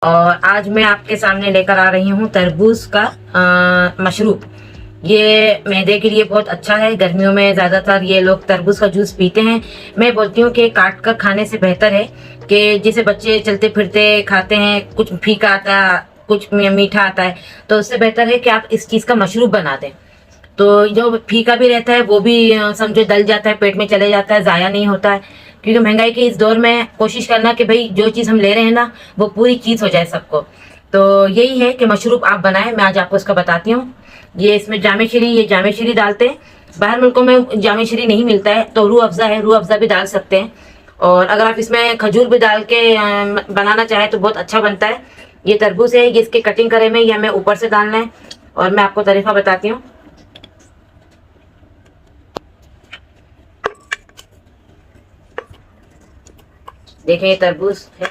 और आज मैं आपके सामने लेकर आ रही हूँ तरबूज का मशरूब। ये मैदे के लिए बहुत अच्छा है। गर्मियों में ज़्यादातर ये लोग तरबूज का जूस पीते हैं। मैं बोलती हूँ कि काट कर खाने से बेहतर है कि जिसे बच्चे चलते फिरते खाते हैं, कुछ फीका आता है, कुछ मीठा आता है, तो उससे बेहतर है कि आप इस चीज़ का मशरूब बना दें। तो जो फीका भी रहता है वो भी समझो डल जाता है, पेट में चले जाता है, ज़ाया नहीं होता है। क्योंकि महंगाई के इस दौर में कोशिश करना कि भाई जो चीज़ हम ले रहे हैं ना वो पूरी चीज़ हो जाए सबको। तो यही है कि मशरूब आप बनाएं, मैं आज आपको इसका बताती हूँ। ये इसमें ये जामे श्री डालते हैं। बाहर मुल्कों में जामे श्री नहीं मिलता है तो रूह अफ़ज़ा है, रूह अफ़ज़ा भी डाल सकते हैं। और अगर आप इसमें खजूर भी डाल के बनाना चाहें तो बहुत अच्छा बनता है। ये तरबूज है, ये इसके कटिंग करे में ये हमें ऊपर से डालना है। और मैं आपको तरीका बताती हूँ। देखें ये तरबूज है,